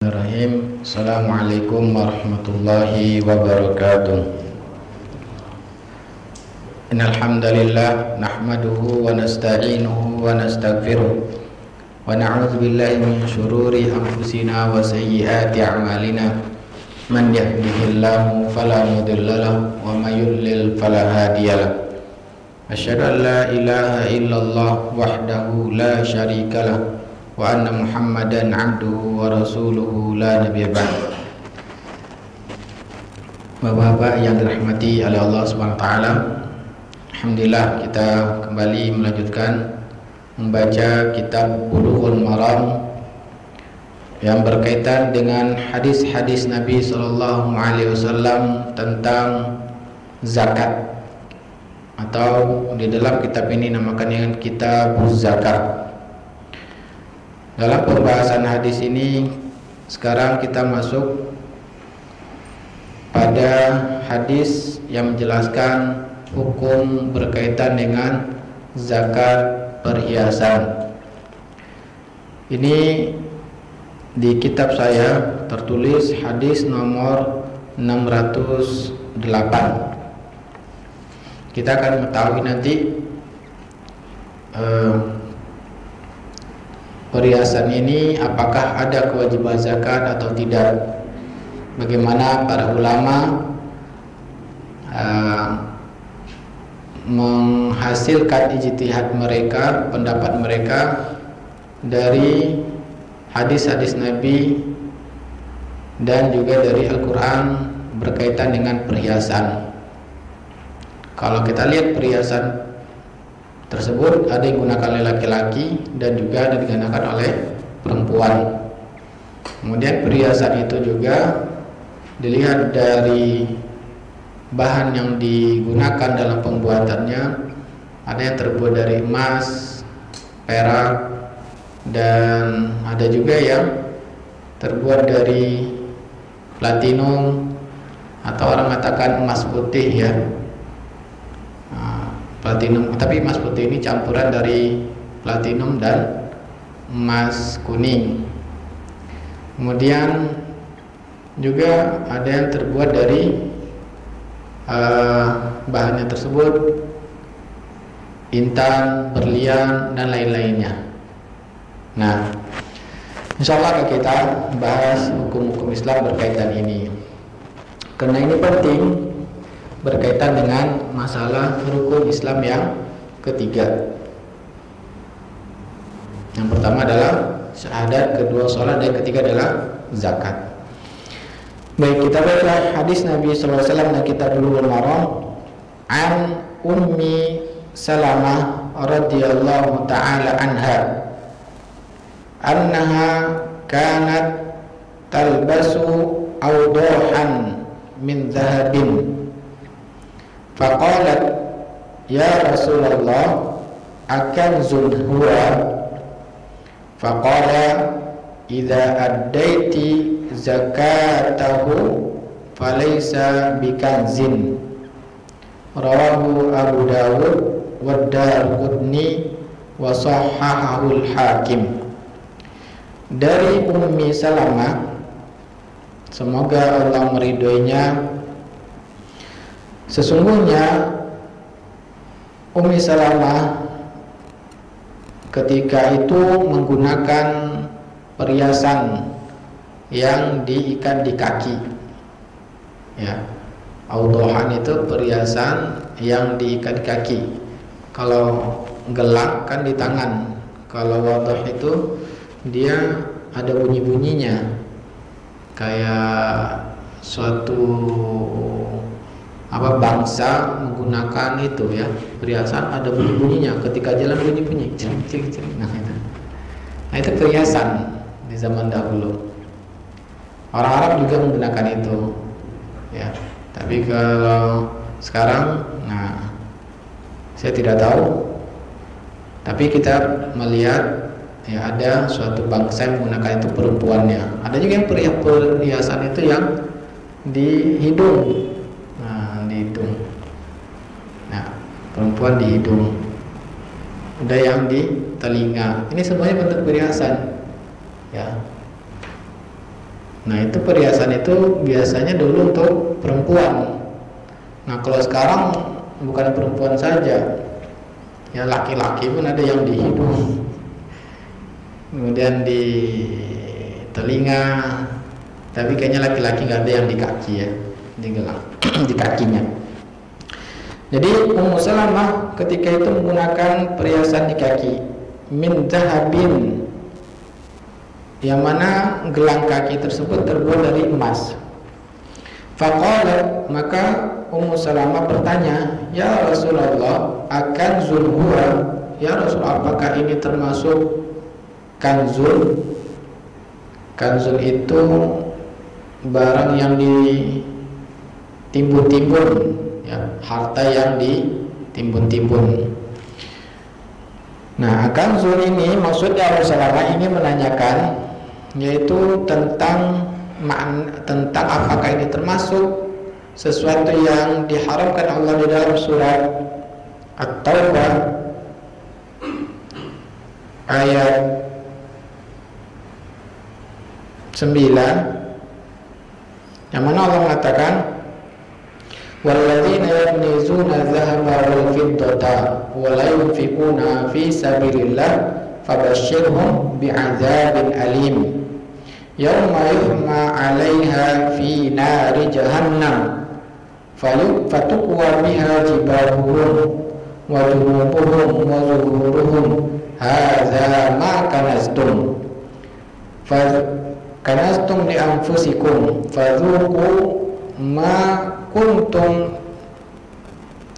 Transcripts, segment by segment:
Bismillahirrahmanirrahim. Assalamualaikum warahmatullahi wabarakatuh. Innal hamdalillah nahmaduhu wa nasta'inuhu wa nastaghfiruh wa na'udzu billahi min shururi anfusina wa sayyiati a'malina. Man yahdihillahu fala mudilla lahu wa may yudlil fala hadiya lahu. Asyhadu an la ilaha illallah wahdahu la syarika lahu wa anna Muhammadan abduhu wa rasuluhu la nabiyya ba'd. Bapak-bapak yang dirahmati oleh Allah Subhanahu wa taala, alhamdulillah kita kembali melanjutkan membaca kitab Bulughul Maram yang berkaitan dengan hadis-hadis Nabi sallallahu alaihi wasallam tentang zakat, atau di dalam kitab ini namakan dengan kitab zakat. Dalam pembahasan hadis ini, sekarang kita masuk pada hadis yang menjelaskan hukum berkaitan dengan zakat perhiasan. Ini di kitab saya tertulis hadis nomor 608. Kita akan mengetahui nanti perhiasan ini apakah ada kewajiban zakat atau tidak. Bagaimana para ulama menghasilkan ijtihad mereka, pendapat mereka dari hadis-hadis Nabi dan juga dari Al-Quran berkaitan dengan perhiasan. Kalau kita lihat perhiasan tersebut, ada yang digunakan oleh laki-laki dan juga ada digunakan oleh perempuan. Kemudian perhiasan itu juga dilihat dari bahan yang digunakan dalam pembuatannya. Ada yang terbuat dari emas, perak, dan ada juga yang terbuat dari platinum, atau orang mengatakan emas putih ya. Platinum, tapi emas putih ini campuran dari platinum dan emas kuning. Kemudian juga ada yang terbuat dari bahannya tersebut intan, berlian, dan lain-lainnya. Nah, insyaallah kita bahas hukum-hukum Islam berkaitan ini, karena ini penting berkaitan dengan masalah rukun Islam yang ketiga. Yang pertama adalah syahadat, kedua sholat, dan ketiga adalah zakat. Baik, kita baca hadis Nabi sallallahu alaihi wasallam dalam kitab Bulughul Maram. An Ummi Salamah radhiyallahu taala anha annaha kanat talbasu awdahan min dhahabin. Faqalat ya Rasulullah akanzun huwa? Faqala idza addaiti zakatahu falaysa bikanzin. Rawahu Abu Dawud wa Darqutni wa sahhahahu al-Hakim. Dari Ummi Salamah, semoga Allah meridhoinya, sesungguhnya Ummi Salamah ketika itu menggunakan perhiasan yang diikat di kaki. Ya, awdahan itu perhiasan yang diikat di kaki. Kalau gelang kan di tangan. Kalau wadah itu dia ada bunyi-bunyinya, kayak suatu bangsa menggunakan itu ya, perhiasan ada bunyi-bunyinya, ketika jalan bunyi-bunyi cering. Nah itu perhiasan di zaman dahulu. Orang Arab juga menggunakan itu ya, tapi kalau sekarang saya tidak tahu. Tapi kita melihat ya, ada suatu bangsa yang menggunakan itu, perempuannya. Ada juga yang perhiasan itu yang di hidung. Perempuan di hidung, ada yang di telinga. Ini semuanya bentuk perhiasan ya. Nah itu perhiasan itu biasanya dulu untuk perempuan. Nah kalau sekarang bukan perempuan saja, ya laki-laki pun ada yang di hidung, kemudian di telinga, tapi kayaknya laki-laki nggak ada yang di kaki ya, di gelang, di kakinya. Jadi Ummu Salamah ketika itu menggunakan perhiasan di kaki min zahabin, yang mana gelang kaki tersebut terbuat dari emas. Faqalat, maka Ummu Salamah bertanya, ya Rasulullah, akan zulhuwa, ya Rasul, apakah ini termasuk kanzul? Kanzul itu barang yang ditimbun-timbun, ya, harta yang ditimbun-timbun. Nah, kanzul ini maksudnya Rasulullah ini menanyakan, yaitu tentang apakah ini termasuk sesuatu yang diharamkan Allah di dalam surat At-Taubah ayat 9, yang mana Allah mengatakan, walladzina yaknizuna dzahaba wal fiddata wa la yunfiquna fi sabilillah fabashshirhum bi'adzabin alim yauma yuhma 'alaiha fi nari jahannam fatukwa biha jibahuhum wa junubuhum wa zuhuruhum hadza ma kanastum li anfusikum fadzuqu ma kuntum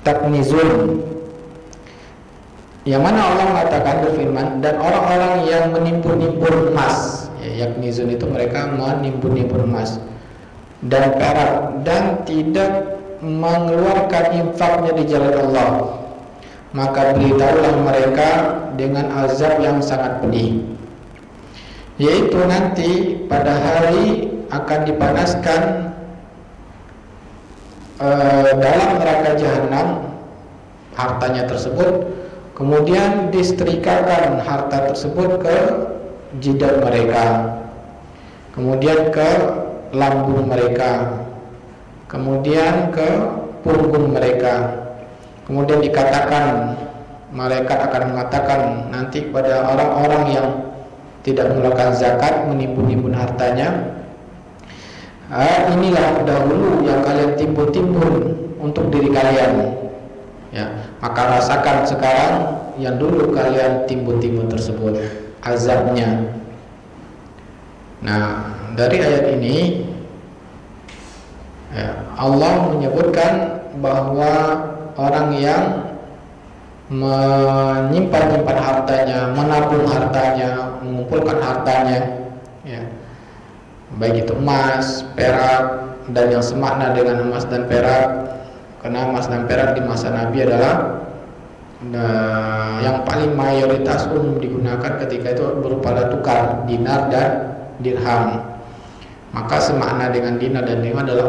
taknizun. Yang mana Allah mengatakan, berfirman, dan orang-orang yang menimbun-nimbun emas, ya, yaknizun itu mereka menimbun-nimbun emas dan perak dan tidak mengeluarkan infaknya di jalan Allah, maka beritahulah mereka dengan azab yang sangat pedih, yaitu nanti pada hari akan dipanaskan dalam neraka jahanam hartanya tersebut, kemudian disetrikakan harta tersebut ke jidat mereka, kemudian ke lambung mereka, kemudian ke punggung mereka, kemudian dikatakan, malaikat akan mengatakan nanti kepada orang-orang yang tidak mengeluarkan zakat, menimbun-nimbun hartanya, inilah dahulu yang kalian timbun-timbun untuk diri kalian, ya, maka rasakan sekarang yang dulu kalian timbun-timbun tersebut azabnya. Nah, dari ayat ini, ya, Allah menyebutkan bahwa orang yang menyimpan hartanya, menabung hartanya, mengumpulkan hartanya, ya, baik itu emas, perak, dan yang semakna dengan emas dan perak, karena emas dan perak di masa Nabi adalah yang paling mayoritas umum digunakan ketika itu berupa alat tukar, dinar dan dirham. Maka semakna dengan dinar dan dirham adalah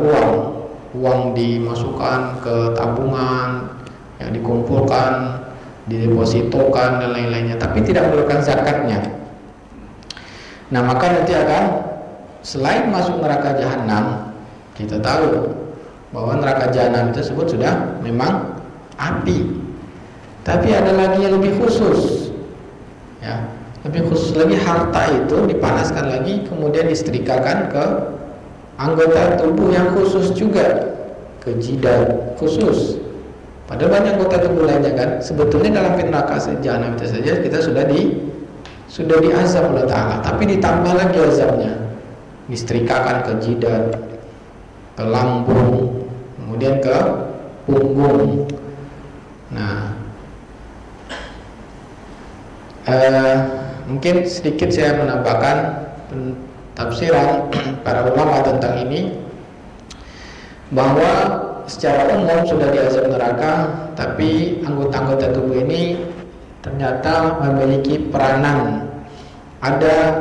uang dimasukkan ke tabungan, yang dikumpulkan, didepositokan dan lain-lainnya, tapi tidak mengeluarkan zakatnya. Nah, maka nanti akan, selain masuk neraka jahanam, kita tahu bahwa neraka jahanam tersebut sudah memang api, tapi ada lagi yang lebih khusus, ya, lebih khusus lagi, harta itu dipanaskan lagi, kemudian disetrikakan ke anggota tubuh yang khusus juga, ke jidat khusus. Padahal banyak anggota tubuh lainnya kan. Sebetulnya dalam neraka jahanam itu saja kita sudah diazab oleh Ta'ala, tapi ditambah lagi azabnya, disetrikakan ke jidat, ke lambung, kemudian ke punggung. Nah, mungkin sedikit saya menambahkan tafsiran para ulama tentang ini, bahwa secara umum sudah diazab neraka, tapi anggota-anggota tubuh ini ternyata memiliki peranan, ada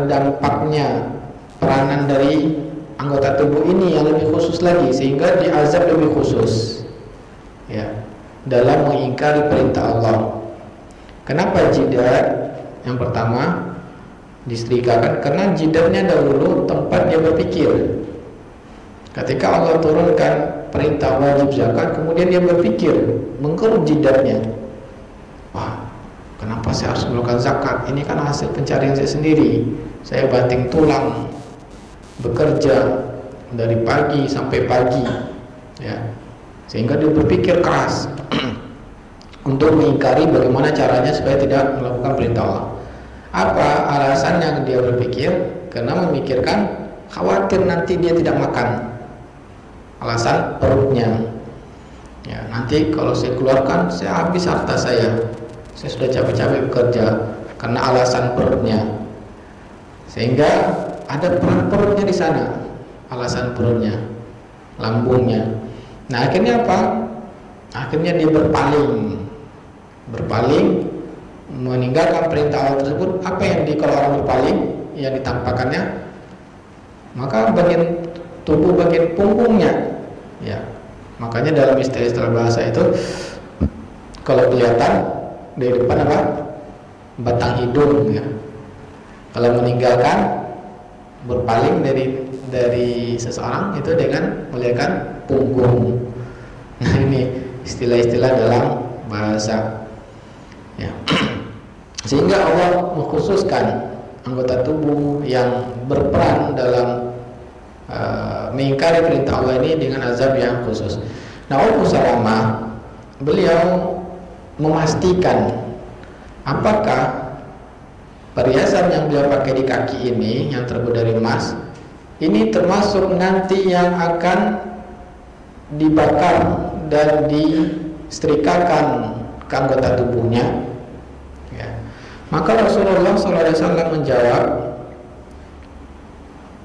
dampaknya, peranan dari anggota tubuh ini yang lebih khusus lagi, sehingga diazab lebih khusus, ya, dalam mengingkari perintah Allah. Kenapa jidat? Yang pertama, disetrikakan, karena jidatnya dahulu tempat dia berpikir. Ketika Allah turunkan perintah wajib zakat, kemudian dia berpikir, mengkerut jidatnya. Wah, kenapa saya harus melakukan zakat? Ini kan hasil pencarian saya sendiri. Saya banting tulang bekerja dari pagi sampai pagi, ya. Sehingga dia berpikir keras untuk mengingkari bagaimana caranya supaya tidak melakukan perintah Allah. Apa alasan yang dia berpikir? Karena memikirkan khawatir nanti dia tidak makan. Alasan perutnya, ya, nanti kalau saya keluarkan saya habis harta saya sudah capek-capek bekerja, karena alasan perutnya. Sehingga ada peran perutnya di sana, alasan perutnya, lambungnya. Nah, akhirnya apa? Akhirnya dia berpaling meninggalkan perintah Allah tersebut. Apa yang kalau orang berpaling yang ditampakkannya, maka bagian tubuh bagian punggungnya, ya. Makanya dalam istilah bahasa itu, kalau kelihatan dari depan apa? Batang hidung, ya. Kalau meninggalkan, berpaling dari seseorang itu dengan melihatkan punggung. Nah, ini istilah-istilah dalam bahasa, ya. Sehingga Allah mengkhususkan anggota tubuh yang berperan dalam mengingkari perintah Allah ini dengan azab yang khusus. Nah, Ummu Salamah, beliau memastikan apakah perhiasan yang beliau pakai di kaki ini yang terbuat dari emas ini termasuk nanti yang akan dibakar dan disetrikakan ke anggota tubuhnya, ya. Maka Rasulullah SAW menjawab,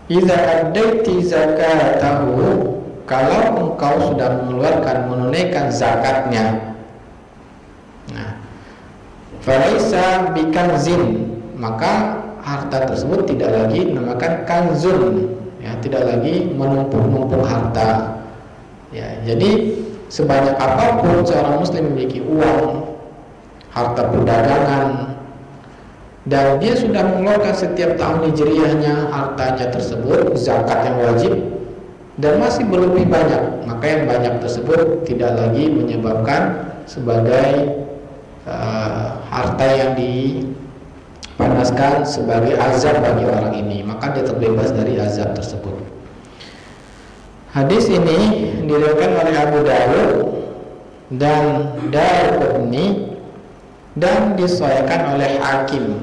"Idza addaiti zakatahu," kalau engkau sudah menunaikan zakatnya. Nah, falaisa bikanzin, maka harta tersebut tidak lagi dinamakan kanzun, ya, tidak lagi menumpuk-numpuk harta. Ya, jadi sebanyak apapun seorang muslim memiliki uang, harta perdagangan, dan dia sudah mengeluarkan setiap tahun hijriyahnya hartanya tersebut, zakat yang wajib, dan masih berlebih banyak, maka yang banyak tersebut tidak lagi menyebabkan sebagai harta yang dipanaskan sebagai azab bagi orang ini, maka dia terbebas dari azab tersebut. Hadis ini diriwayatkan oleh Abu Dawud dan Darqutni dan disesuaikan oleh Hakim,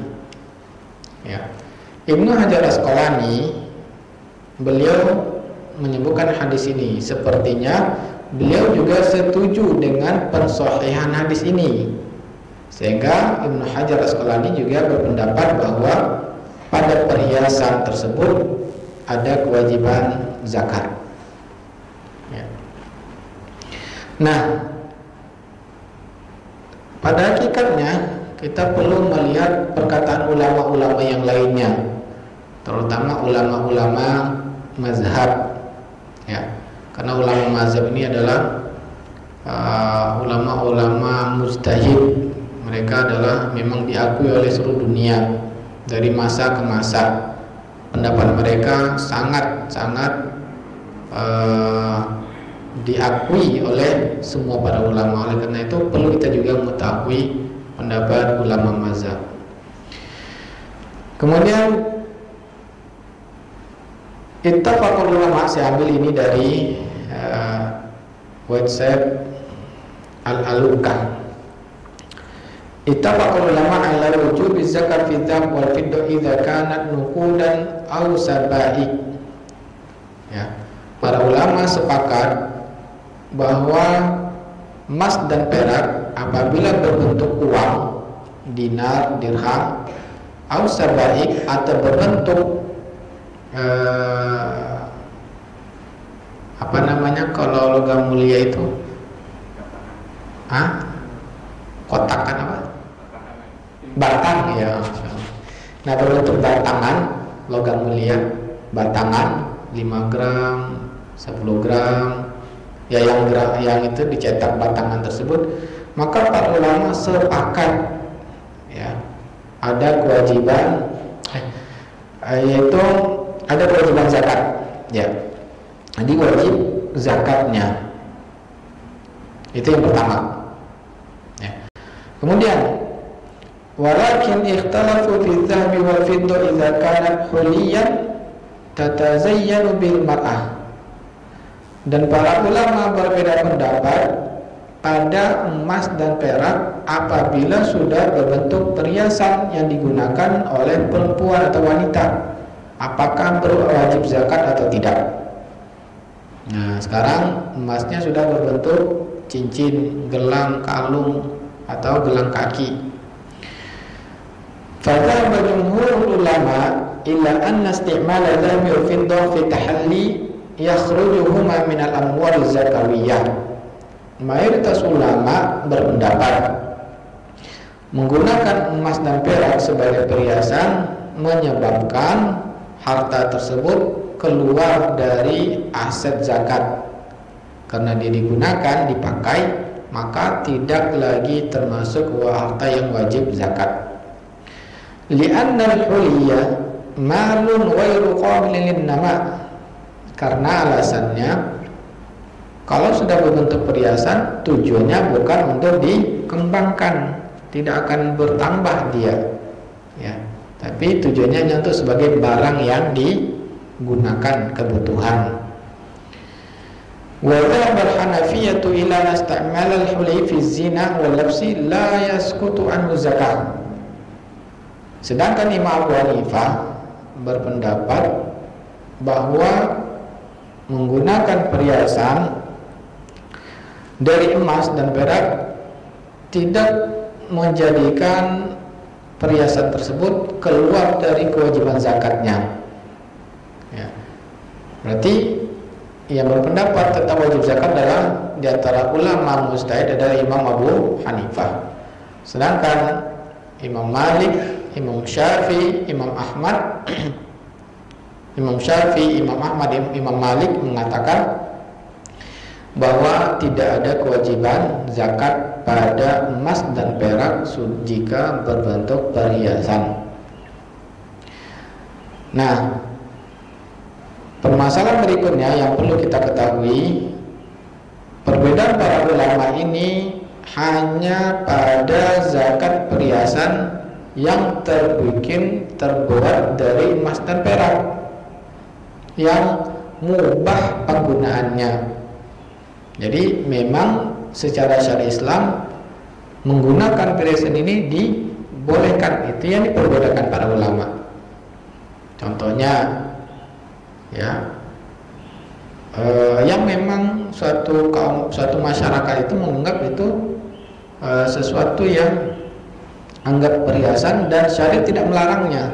ya. Ibnu Hajar Asqalani, beliau menyebutkan hadis ini, sepertinya beliau juga setuju dengan pensahihan hadis ini, sehingga Ibnu Hajar Asqalani juga berpendapat bahwa pada perhiasan tersebut ada kewajiban zakat, ya. Nah, pada hakikatnya kita perlu melihat perkataan ulama-ulama yang lainnya, terutama ulama-ulama mazhab, ya. Karena ulama mazhab ini adalah ulama-ulama mujtahid. Mereka adalah memang diakui oleh seluruh dunia dari masa ke masa. Pendapat mereka sangat-sangat diakui oleh semua para ulama. Oleh karena itu perlu kita juga mengetahui pendapat ulama mazhab. Kemudian ittafaqul ulama, saya ambil ini dari website Al-Aluka. Ittafaqul ulama ala wujubi zakat fi dzahab wal fiddah idza kanat nuqudan aw sabaik. Ya, para ulama sepakat bahwa emas dan perak apabila berbentuk uang, dinar, dirham, aw sabaik, atau berbentuk apa namanya kalau logam mulia itu, kotak kan apa? Batang, ya. Nah, berbentuk batangan logam mulia, batangan 5 gram, 10 gram, ya, yang itu dicetak batangan tersebut, maka para ulama sepakat, ya, ada kewajiban yaitu ada kewajiban zakat, ya. Jadi wajib zakatnya. Itu yang pertama. Ya. Kemudian, walakin ikhtalafu fi dhahabi wal fiddah idza kanat huliyan tatazayyanu bil mar'ah. Dan para ulama berbeda pendapat pada emas dan perak apabila sudah berbentuk perhiasan yang digunakan oleh perempuan atau wanita, apakah berwajib zakat atau tidak. Nah, sekarang emasnya sudah berbentuk cincin, gelang, kalung, atau gelang kaki. Fadhhaba jumhurul ulama illa anna isti'mal adh-dhahabi wal fiddah fi tahalli yakhrujuhuma min al-amwal zakawiyah. Mayoritas ulama berpendapat menggunakan emas dan perak sebagai perhiasan menyebabkan harta tersebut keluar dari aset zakat. Karena dia digunakan, dipakai, maka tidak lagi termasuk harta yang wajib zakat. Li'anna al-huliyah malun ghairu qabilin lin-nama. Karena alasannya, kalau sudah berbentuk perhiasan, tujuannya bukan untuk dikembangkan, tidak akan bertambah dia, ya. Tapi tujuannya hanya untuk sebagai barang yang digunakan kebutuhan. Wa dhahaba al-Hanafiyyah ila nasta'mal al-hulay fi zina wal labsi la yasqutu anhu zakah. Sedangkan Imam Abu Hanifah berpendapat bahwa menggunakan perhiasan dari emas dan perak tidak menjadikan perhiasan tersebut keluar dari kewajiban zakatnya, ya. Berarti yang berpendapat tentang wajib zakat adalah di antara ulama mujtahid adalah Imam Abu Hanifah. Sedangkan Imam Malik, Imam Syafi'i, Imam Ahmad Imam Syafi'i, Imam Ahmad, Imam Malik mengatakan bahwa tidak ada kewajiban zakat pada emas dan perak jika berbentuk perhiasan. Nah, permasalahan berikutnya yang perlu kita ketahui, perbedaan para ulama ini hanya pada zakat perhiasan yang terbuat dari emas dan perak, yang mubah penggunaannya. Jadi memang secara syariat Islam menggunakan perhiasan ini dibolehkan. Itu yang diperbedakan para ulama. Contohnya, ya, yang memang suatu masyarakat itu menganggap itu sesuatu yang anggap perhiasan dan syariat tidak melarangnya.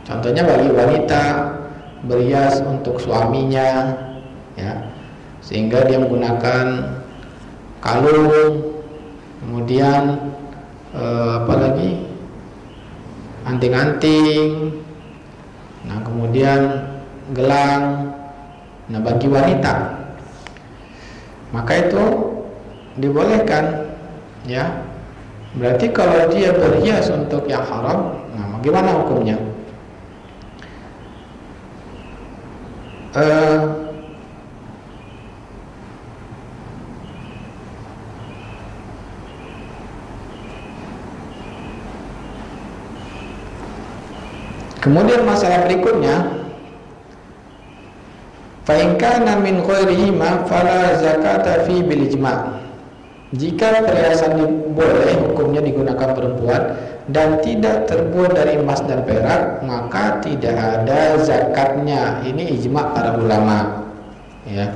Contohnya bagi wanita berhias untuk suaminya, ya, sehingga dia menggunakan kalung, kemudian apalagi anting-anting, nah kemudian gelang. Nah, bagi wanita maka itu dibolehkan, ya. Berarti kalau dia berhias untuk yang haram, nah bagaimana hukumnya? Kemudian masalah berikutnya, fa in kana min ghairihi ma fala zakata fi bil ijma'. Jika perhiasan boleh hukumnya digunakan perempuan dan tidak terbuat dari emas dan perak, maka tidak ada zakatnya. Ini ijma' para ulama, ya.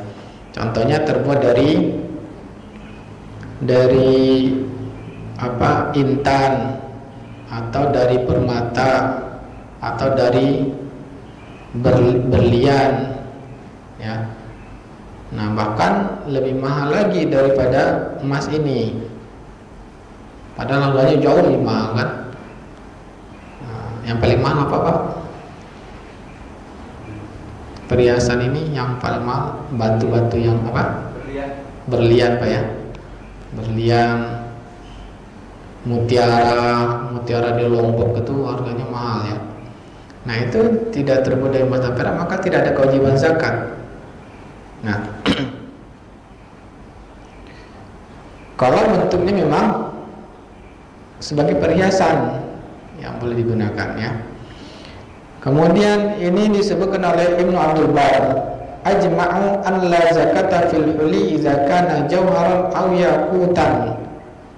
Contohnya terbuat dari intan, atau dari permata, atau dari berlian, ya. Nah, bahkan lebih mahal lagi daripada emas ini. Padahal harganya jauh lebih mahal, kan? Nah, yang paling mahal apa, Pak? Perhiasan ini yang paling mahal, batu-batu yang apa? Berlian, Pak, ya. Berlian, mutiara di Lombok itu harganya mahal, ya. Nah itu tidak terbuat dari emas dan perak, maka tidak ada kewajiban zakat. Nah kalau bentuknya memang sebagai perhiasan yang boleh digunakan ya. Kemudian ini disebutkan oleh Ibnu Abdul Bar, ajma'u an la zakata fil huli idza kana jawharan aw yaqutan.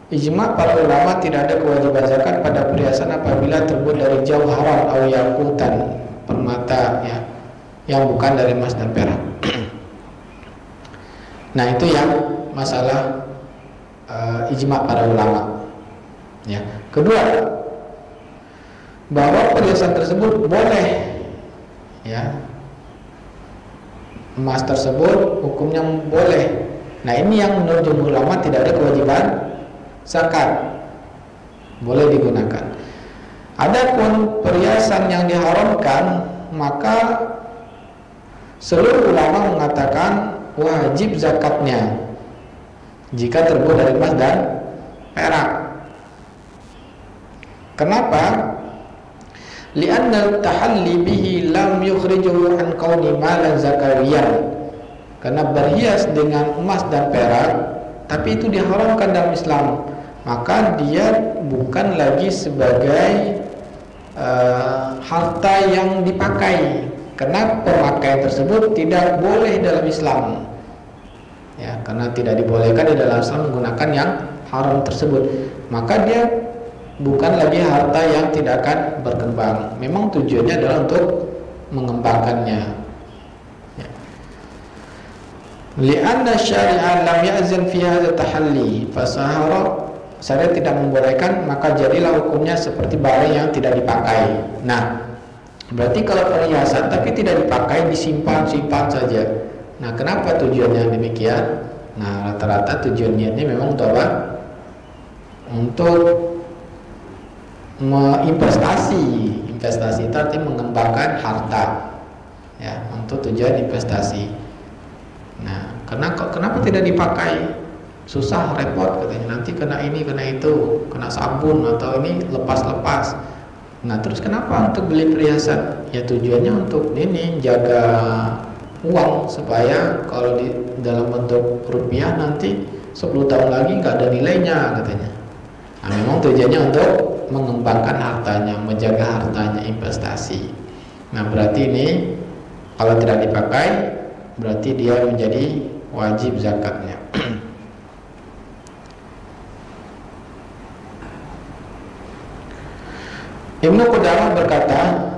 Ijma' para ulama tidak ada kewajiban zakat pada perhiasan apabila terbuat dari jawharan aw yaqutan, permata ya, yang bukan dari emas dan perak. Nah itu yang masalah ijma' para ulama ya. Kedua, bahwa perhiasan tersebut boleh ya, emas tersebut hukumnya boleh. Nah ini yang menurut jumhur ulama tidak ada kewajiban zakat, boleh digunakan. Adapun perhiasan yang diharamkan, maka seluruh ulama mengatakan wajib zakatnya jika terbuat dari emas dan perak. Kenapa? Li'anna tahalli bihi lam yukhrijuhu an kauni malan zakawiyan. Karena berhias dengan emas dan perak tapi itu diharamkan dalam Islam, maka dia bukan lagi sebagai harta yang dipakai, karena pemakaian tersebut tidak boleh dalam Islam ya, karena tidak dibolehkan di dalam Islam menggunakan yang haram tersebut, maka dia bukan lagi harta yang tidak akan berkembang. Memang tujuannya adalah untuk mengembangkannya ya. Li'anna syari'a lam ya'zan fi hadza tahalli fasahara, syariat tidak membolehkan, maka jadilah hukumnya seperti barang yang tidak dipakai. Nah, berarti kalau perhiasan tapi tidak dipakai, disimpan saja. Nah, kenapa tujuannya demikian? Nah, rata-rata tujuan niatnya memang untuk apa? Untuk investasi itu artinya mengembangkan harta ya, untuk tujuan investasi. Nah, kenapa tidak dipakai? Susah, repot katanya, nanti kena ini, kena itu, kena sabun atau ini lepas-lepas. Nah terus kenapa untuk beli perhiasan? Ya tujuannya untuk ini, jaga uang supaya kalau di dalam bentuk rupiah nanti 10 tahun lagi nggak ada nilainya katanya. Nah memang tujuannya untuk mengembangkan hartanya, menjaga hartanya, investasi. Nah berarti ini kalau tidak dipakai berarti dia menjadi wajib zakatnya. Ibnu Qudamah berkata,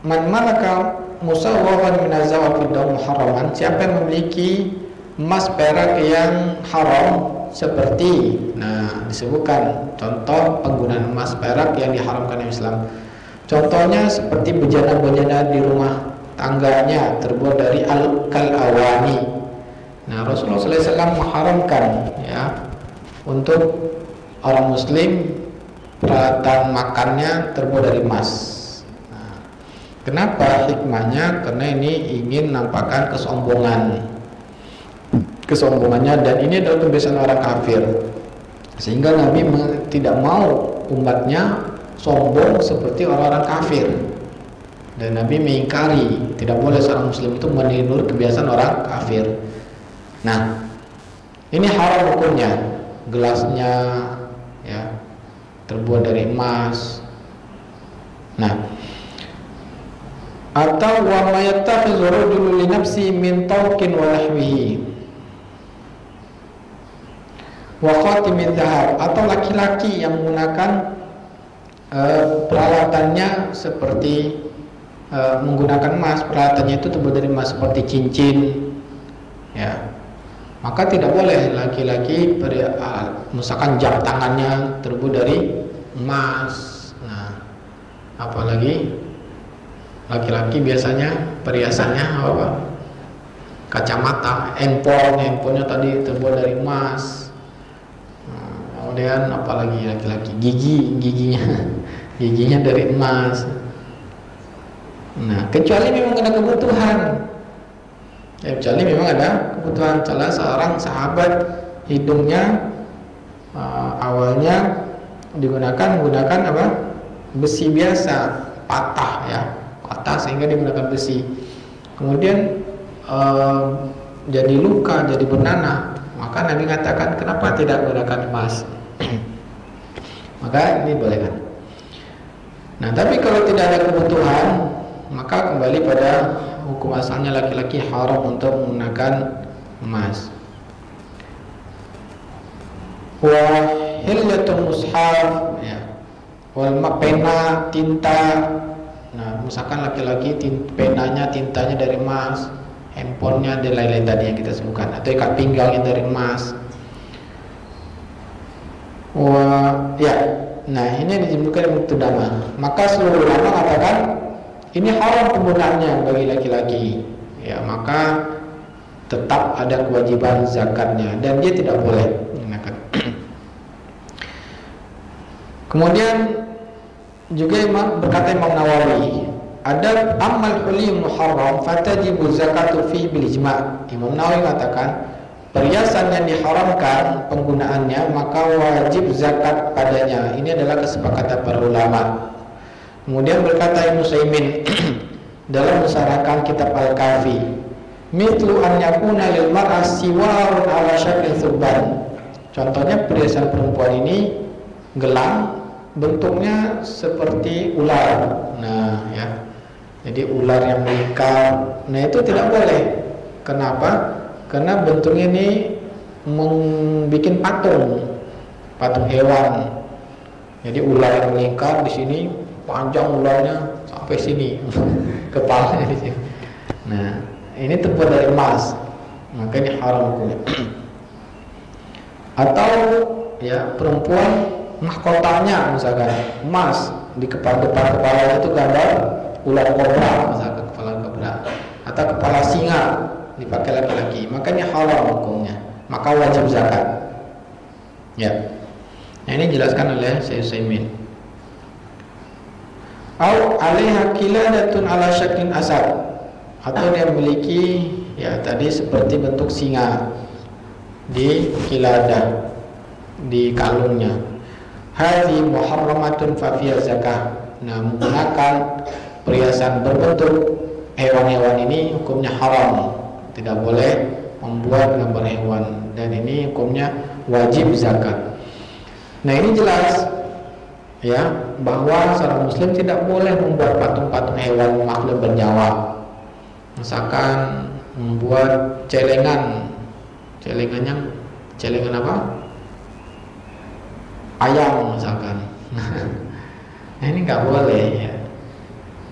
man malaka musawwaran min az-zawal fiddah muharraman, siapa yang memiliki emas perak yang haram seperti, nah disebutkan contoh penggunaan emas perak yang diharamkan dalam Islam. Contohnya seperti bejana-bejana di rumah tangganya terbuat dari kal-awani. Nah Rasulullah SAW mengharamkan ya untuk orang Muslim peralatan makannya terbuat dari emas. Nah, kenapa hikmahnya? Karena ini ingin menampakkan kesombongannya, dan ini adalah kebiasaan orang kafir, sehingga Nabi tidak mau umatnya sombong seperti orang-orang kafir, dan Nabi mengingkari tidak boleh seorang Muslim itu meniru kebiasaan orang kafir. Nah ini haram hukumnya, gelasnya ya terbuat dari emas. Nah, atau wa ma yattakhidhu rajulun li nafsi min tawqin wa nahwihi wa khatimid dhahab, atau laki-laki yang menggunakan peralatannya seperti menggunakan emas, peralatannya itu terbuat dari emas seperti cincin ya, maka tidak boleh laki-laki misalkan jam tangannya terbuat dari emas. Nah, apalagi laki-laki biasanya perhiasannya apa? Kacamata, handphonenya tadi terbuat dari emas. Nah, kemudian apalagi laki-laki giginya dari emas. Nah, kecuali memang ada kebutuhan. Ya, kecuali memang ada kebutuhan. Salah seorang sahabat hidungnya awalnya menggunakan apa? Besi biasa, patah ya, patah sehingga dia menggunakan besi. Kemudian jadi luka, jadi bernanah, maka Nabi mengatakan kenapa tidak menggunakan emas? Maka ini boleh kan. Nah, tapi kalau tidak ada kebutuhan, maka kembali pada hukum asalnya laki-laki haram untuk menggunakan emas. Wa hilyatul mushaf, ya. Wal pena, tinta. Nah, misalkan laki-laki penanya, tintanya dari emas, handphonenya dan lain-lain tadi yang kita sebutkan, atau ikat pinggangnya dari emas. Wah, ya. Nah, ini yang disebutkan Ibnu Qudamah. Maka seluruh ulama mengatakan ini haram penggunaannya bagi laki-laki. Ya, maka tetap ada kewajiban zakatnya dan dia tidak boleh menggunakan. Kemudian juga berkata Imam Nawawi, ada amal hulim muharram fatajibu zakatu fi bil ijma'. Imam Nawawi mengatakan perhiasan yang diharamkan penggunaannya maka wajib zakat padanya. Ini adalah kesepakatan para ulama. Kemudian berkata Ibnu Utsaimin dalam mensyarahkan kitab Al-Kafi, mithlu an yakuna lil mar'a siwarun ala syakli thubban. Contohnya perhiasan perempuan ini gelang bentuknya seperti ular. Nah, ya. Jadi ular yang melingkar. Nah, itu tidak boleh. Kenapa? Karena bentuknya ini membuat patung hewan. Jadi ular yang melingkar di sini, panjang ularnya sampai sini, kepalanya di sini. Nah, ini terbuat dari emas, maka ini haram hukumnya. Atau ya perempuan mahkotanya misalkan emas, di depan kepala itu gambar ular kobra, misalkan kepala kobra, atau kepala singa dipakai laki-laki, makanya haram hukumnya, maka wajib zakat. Ya, nah ini dijelaskan oleh Syekh Utsaimin. Au alaiha qiladatun ala syaklin asad, atau dia memiliki ya tadi seperti bentuk singa di qiladah, di kalungnya. Hadhi muharramatun fa fiha zakah. Nah, menggunakan perhiasan berbentuk hewan-hewan ini hukumnya haram. Tidak boleh membuat gambar hewan, dan ini hukumnya wajib zakat. Nah, ini jelas ya bahwa seorang muslim tidak boleh membuat patung-patung hewan makhluk bernyawa. Misalkan membuat celengan apa? Ayam misalkan. Nah, ini nggak boleh ya.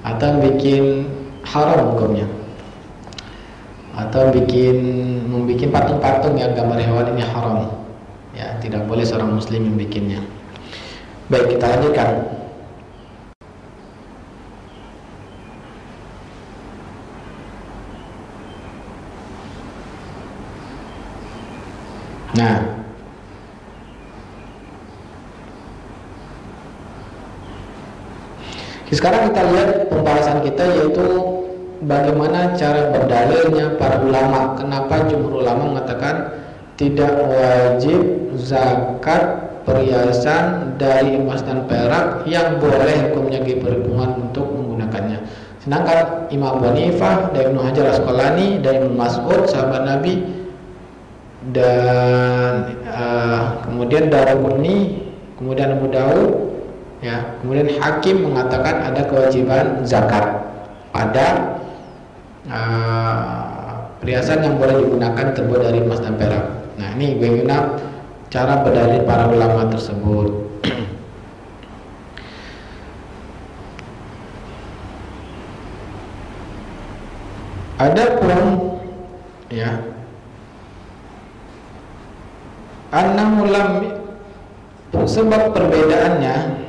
Atau bikin haram hukumnya. Atau membikin patung-patung yang gambar hewan ini haram. Ya, tidak boleh seorang muslim membikinnya. Baik, kita lanjutkan. Nah, sekarang kita lihat pembahasan kita, yaitu bagaimana cara berdalilnya para ulama. Kenapa jumhur ulama mengatakan tidak wajib zakat perhiasan dari emas dan perak yang boleh hukumnya berhubungan untuk menggunakannya. Sedangkan Imam Abu Hanifah dan Ibnu Hajar Asqalani dan Ibnu Mas'ud sahabat Nabi dan kemudian Daruqutni, kemudian Abu Daud, ya, kemudian Hakim mengatakan ada kewajiban zakat pada perhiasan yang boleh digunakan terbuat dari emas dan perak. Nah, ini bagaimana cara berdalil para ulama tersebut. Adapun ya annahu lam, sebab perbedaannya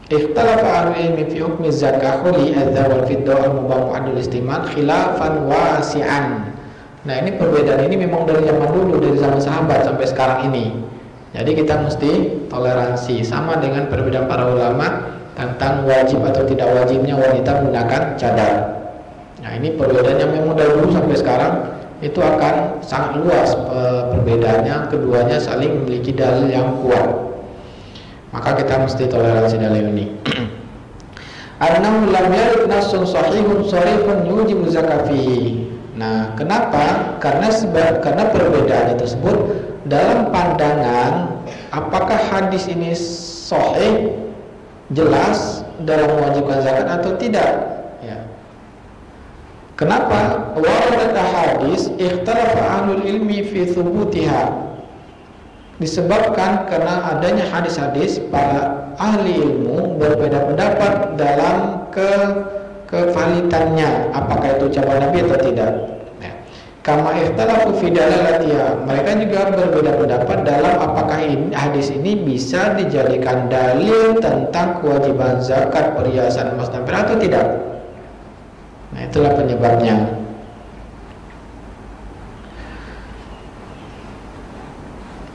ikhtalafa al-ilmi fi hukmi zakah li adza wal fidda al-mubah adul istimal khilafan wasi'an. Nah, ini perbedaan ini memang dari zaman dulu, dari zaman sahabat sampai sekarang ini. Jadi kita mesti toleransi, sama dengan perbedaan para ulama tentang wajib atau tidak wajibnya wanita menggunakan cadar. Nah, ini perbedaannya memang dari dulu sampai sekarang itu akan sangat luas perbedaannya. Keduanya saling memiliki dalil yang kuat, maka kita mesti toleransi dalil ini. Annahu lam yarid nassun sahihun sharihun yujibu zakat fihi. Nah, kenapa? Karena perbedaannya tersebut dalam pandangan apakah hadis ini sahih, jelas dalam mewajibkan zakat atau tidak, ya. Kenapa? Waradat hadis ikhtalafa ahlul ilmi fi thubutiha. Disebabkan karena adanya hadis-hadis, para ahli ilmu berbeda pendapat dalam kevalitannya, apakah itu ucapan Nabi atau tidak. Nah, kama ikhtalafu fi dalalatiha, mereka juga berbeda pendapat dalam apakah hadis ini bisa dijadikan dalil tentang kewajiban zakat perhiasan emas dan perak atau tidak. Nah, itulah penyebabnya.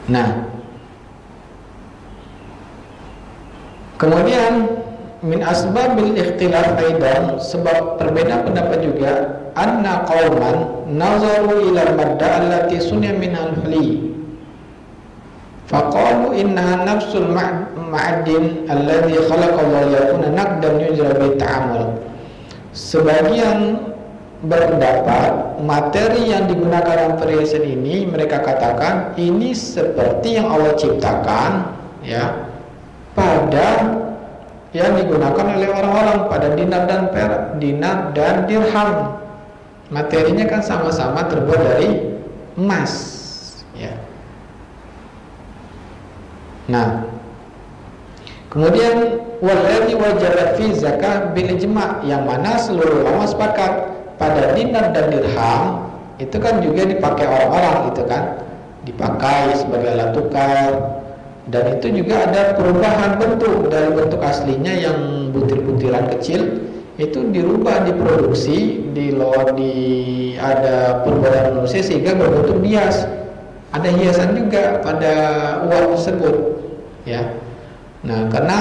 Nah, kemudian min asbabil ikhtilaf aidan, sebab perbedaan pendapat juga, anna qauman nazaru ila madda allati sunya min al-huli faqalu innaha nafsul ma'adin alladhi khalaqallahu yakuna naqdan yujra bi ta'amul. Sebagian berpendapat materi yang digunakan dalam perhiasan ini, mereka katakan ini seperti yang Allah ciptakan, ya, pada yang digunakan oleh orang-orang pada dinar dan perak, dinar dan dirham. Materinya kan sama-sama terbuat dari emas, ya. Nah, kemudian waladhi wajabat fi zakah bil ijma', yang mana seluruh ulama sepakat pada dinar dan dirham itu kan juga dipakai orang-orang, gitu kan, dipakai sebagai alat tukar, dan itu juga ada perubahan bentuk dari bentuk aslinya yang butir-butiran kecil itu dirubah, diproduksi, ada perbuatan manusia sehingga berbentuk bias. Ada hiasan juga pada uang tersebut, ya. Nah, karena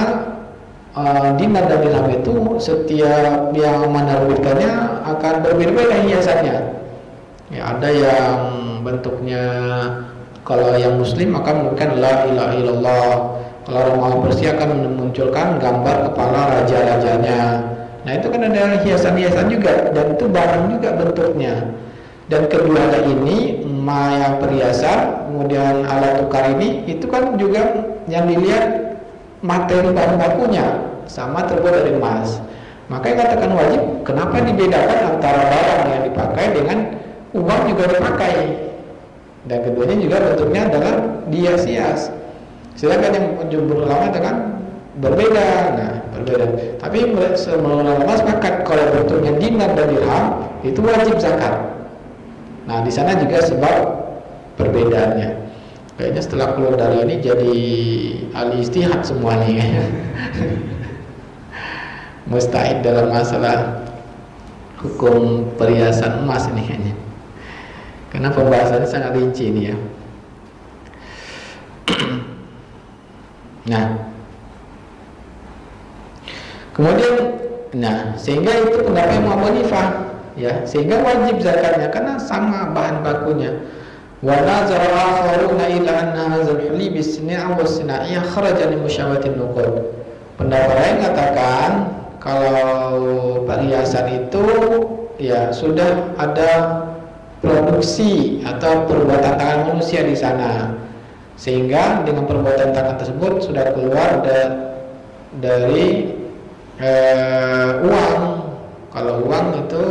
dinar dan dirham itu setiap yang menerbitkannya akan berbeda-beda hiasannya. Ya, ada yang bentuknya, kalau yang muslim akan menggunakan la ilaha illallah. Kalau orang Persia akan memunculkan gambar kepala raja-rajanya. Nah, itu kan ada hiasan-hiasan juga, dan itu barang juga bentuknya. Dan kedua ini, yang perhiasan, kemudian alat tukar ini, itu kan juga yang dilihat materi bahan bakunya sama terbuat dari emas. Makanya katakan wajib, kenapa dibedakan antara barang yang dipakai dengan uang juga dipakai, dan keduanya juga bentuknya adalah hias-hias. Sedangkan yang jumhur ulama itu kan berbeda. Nah, berbeda. Tapi semua ulama sepakat kalau bentuknya dinar dan dirham itu wajib zakat. Nah, di sana juga sebab perbedaannya. Kayaknya setelah keluar dari ini jadi ahli ijtihad semua nih. Mustahid dalam masalah hukum perhiasan emas ini kayaknya. Karena pembahasannya sangat rinci ini, ya. Nah, kemudian, sehingga itu pendapat Imam Abu Hanifah, ya, sehingga wajib zakatnya karena sama bahan bakunya. Wa nazara akharuna ila anna hadzal huli bisni'a wa sina'iyah kharaja li musyawatin nuqud. Pendapat lain katakan kalau perhiasan itu, ya, sudah ada produksi atau perbuatan tangan manusia di sana, sehingga dengan perbuatan tangan tersebut sudah keluar dari uang. Kalau uang itu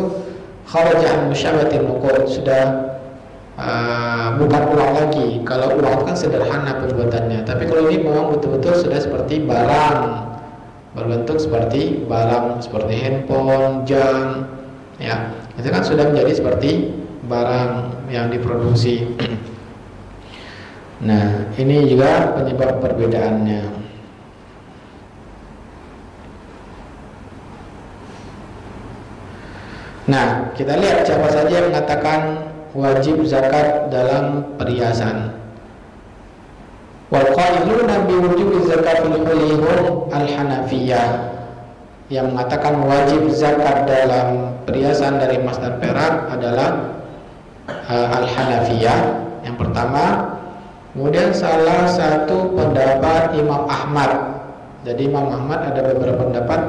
kharaja an musyawatin nuqud, sudah bukan uang lagi. Kalau uang kan sederhana perbuatannya, tapi kalau ini memang betul-betul sudah seperti barang, berbentuk seperti barang, seperti handphone, jam, ya, itu kan sudah menjadi seperti barang yang diproduksi. Nah, ini juga penyebab perbedaannya. Nah, kita lihat siapa saja yang mengatakan wajib zakat dalam perhiasan. Wal qailuna bi wujubi zakatil hulihum al-Hanafiyah, yang mengatakan wajib zakat dalam perhiasan dari emas dan perak adalah al-Hanafiyah yang pertama. Kemudian salah satu pendapat Imam Ahmad. Jadi Imam Ahmad ada beberapa pendapat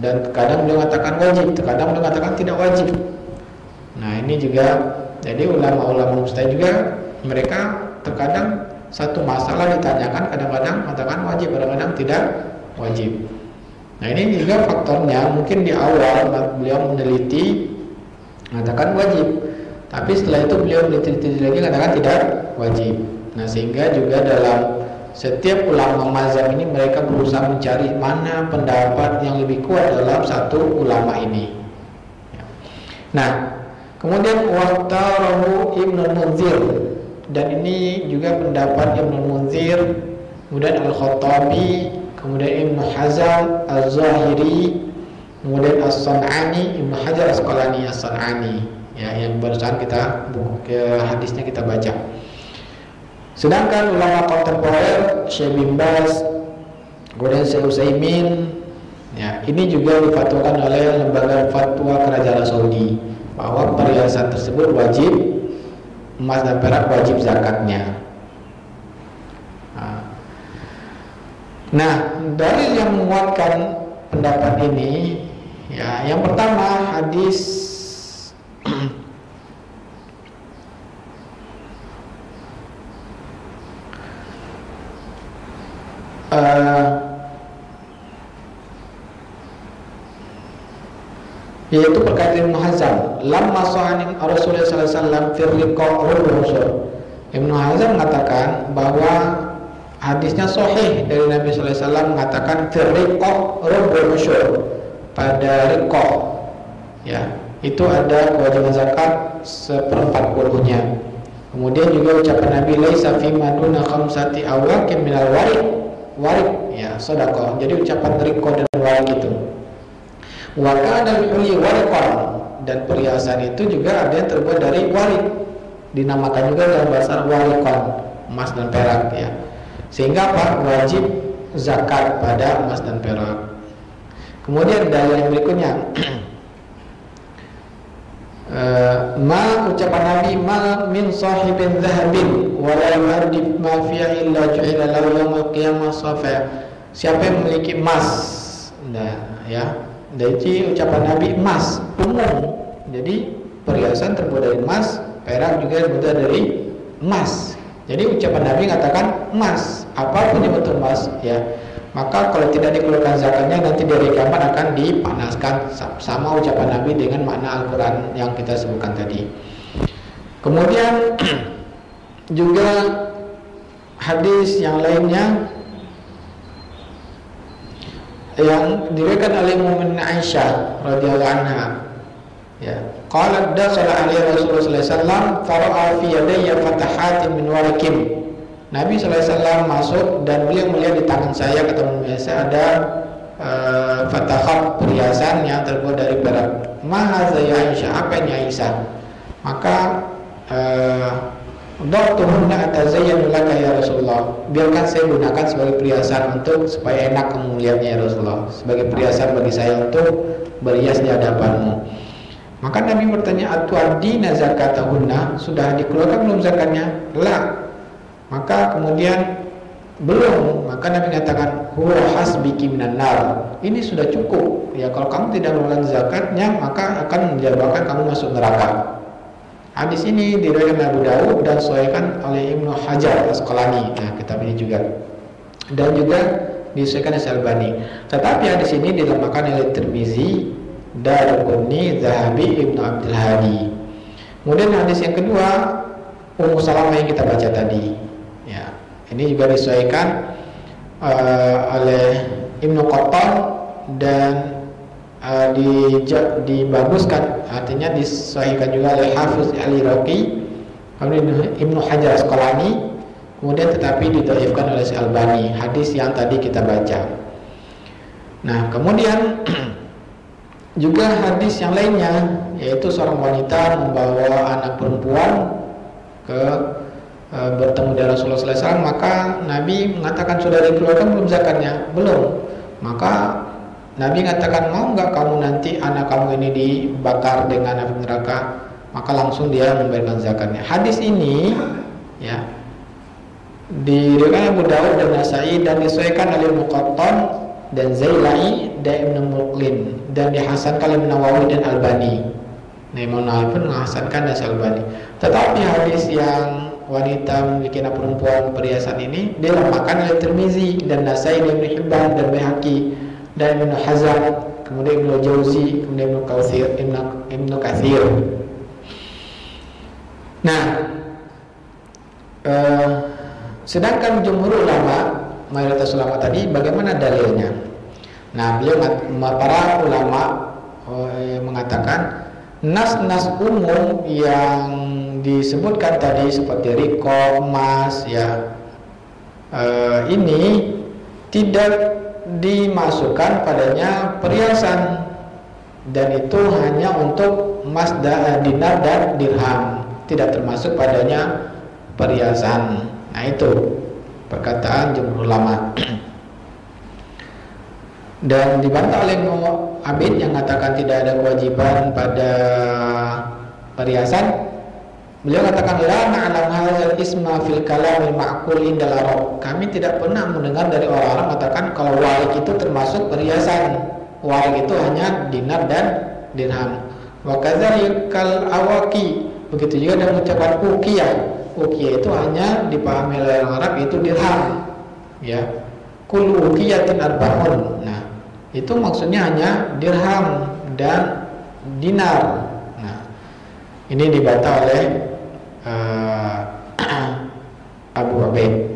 dan kadang beliau mengatakan wajib, terkadang beliau mengatakan tidak wajib. Nah ini juga, jadi ulama-ulama mujtahid juga mereka terkadang satu masalah ditanyakan, kadang-kadang mengatakan wajib, kadang-kadang tidak wajib. Nah ini juga faktornya, mungkin di awal beliau meneliti mengatakan wajib, tapi setelah itu beliau meneliti lagi mengatakan tidak wajib. Nah sehingga juga dalam setiap ulama mazhab ini mereka berusaha mencari mana pendapat yang lebih kuat dalam satu ulama ini. Nah kemudian waqtarahu Ibnu Munzir, dan ini juga pendapat Ibnu Munzir, kemudian Al-Khattabi, kemudian Ibnu Hazm Az-Zahiri, kemudian As-San'ani, Ibnu Hajar Asqalani As-San'ani, ya, yang barusan kita hadisnya kita baca. Sedangkan ulama kontemporer Syekh bin Baz, kemudian Syekh Utsaimin, ya, ini juga difatwakan oleh lembaga fatwa kerajaan Saudi bahwa perhiasan tersebut wajib, emas dan perak wajib zakatnya. Nah, dalil yang menguatkan pendapat ini, ya, yang pertama hadis yaitu perkataan Ibnu Hazm, lamma sa'anin Rasulullah sallallahu alaihi wasallam fi riqa' Ibnu Hazm mengatakan bahwa hadisnya sahih dari Nabi sallallahu alaihi wasallam mengatakan fi riqa' pada riqa', ya, itu ada kewajiban zakat 1/40-nya. Kemudian juga ucapan Nabi laisa fi maduna khamsati awaqin minal warik, ya, sedekah. Jadi ucapan riqa dan warik itu. Wa kana al-hulli wariqan, dan perhiasan itu juga ada yang terbuat dari warik. Dinamakan juga dalam bahasa wariqan, emas dan perak, ya. Sehingga apa? Wajib zakat pada emas dan perak. Kemudian dalil yang berikutnya ma ucapan Nabi ma min sahibin zahabin wa la yu'addib ma fiha illa ju'ila lahu yaumil qiyamah safa. Siapa yang memiliki emas, nah, ya, jadi ucapan Nabi emas umum, jadi perhiasan terbuat dari emas, perak juga terbuat dari emas. Jadi ucapan Nabi mengatakan emas, apapun yang bentuk emas, ya, maka kalau tidak dikeluarkan zakatnya nanti dari kiamat akan dipanaskan, sama ucapan Nabi dengan makna Al-Quran yang kita sebutkan tadi. Kemudian juga hadis yang lainnya yang diriwayatkan oleh Ummu Aisyah radhiyallahu anha, ya, qalat dakhala alaihi Rasulullah sallallahu alaihi wasallam fara'a fi yadayya fatahatin min warikin. Nabi sallallahu alaihi wasallam masuk dan beliau melihat di tangan saya, ketemu biasa ada fatahat, perhiasan yang terbuat dari perak. Maha ya Aisyah, apa ini Aisyah? Maka Doktuhunna atazayyanu laka ya Rasulullah, biarkan saya gunakan sebagai perhiasan untuk supaya enak kamu melihatnya ya Rasulullah, sebagai perhiasan bagi saya untuk berhias di hadapanmu. Maka Nabi bertanya, atu'addina zakatahunna, sudah dikeluarkan belum zakatnya? La. Maka kemudian belum, maka Nabi katakan huwa hasbiki minan nar, ini sudah cukup, ya, kalau kamu tidak mengeluarkan zakatnya maka akan menyebabkan kamu masuk neraka. Hadis ini diriwayatkan Abu Dawud dan disahihkan oleh Ibnu Hajar Asqalani, nah, kitab ini juga, dan juga disahihkan oleh Albani. Tetapi hadis ini dilemahkan oleh Tirmizi, Daruqutni, Zahabi, Ibnu Abdul Hadi. Kemudian hadis yang kedua Ummu Salamah yang kita baca tadi, ya, ini juga disahihkan oleh Ibnu Qattan dan dibaguskan, artinya disahihkan juga oleh Hafiz Al-Iraqi, kemudian Ibnu Hajar Asqalani, kemudian tetapi didhaifkan oleh Al-Albani, hadis yang tadi kita baca. Nah, kemudian juga hadis yang lainnya, yaitu seorang wanita membawa anak perempuan ke bertemu dengan Rasulullah SAW, maka Nabi mengatakan sudah dikeluarkan belum zakatnya? Belum. Maka Nabi mengatakan, mau nggak kamu nanti anak kamu ini dibakar dengan api neraka? Maka langsung dia membayarkan zakatnya. Hadis ini, ya, diriwayatkan Abu Dawud dan Nasai dan disahihkan oleh Muqattan dan Zailai dan Ibnu Muqlin, dan dihasankan oleh Nawawi dan Albani. Nah, Imam Nawawi pun menghasankan dan Albani. Tetapi hadis yang wanita memiliki anak perempuan perhiasan ini dilemahkan oleh Tirmizi dan Nasai dan Ibnu Hibban dan Baihaqi dan Ibnu Hazm, kemudian Ibnu Jauzi, kemudian Ibnu Katsir. Nah, sedangkan jumhur ulama, mayoritas ulama tadi, bagaimana dalilnya? Nah, para ulama mengatakan nas-nas umum yang disebutkan tadi seperti riko, emas, ya, ini tidak dimasukkan padanya perhiasan, dan itu hanya untuk emas, dinar dan dirham, tidak termasuk padanya perhiasan. Nah, itu perkataan jumhur ulama. Dan dibantah oleh Ibnu Abid yang mengatakan tidak ada kewajiban pada perhiasan. Beliau katakan, la na'lam hadzal isma fil kalamil ma'qul indal Arab. Kami tidak pernah mendengar dari orang-orang mengatakan kalau walik itu termasuk perhiasan. Walik itu hanya dinar dan dirham. Wa kadzalikal awaqi. Begitu juga dengan ucapan uqiyah. Uqiyah itu hanya dipahami oleh orang Arab, itu dirham. Ya. Kullu uqiyatin arba'un. Nah, itu maksudnya hanya dirham dan dinar. Nah, ini dibantah oleh Abu Ubaid.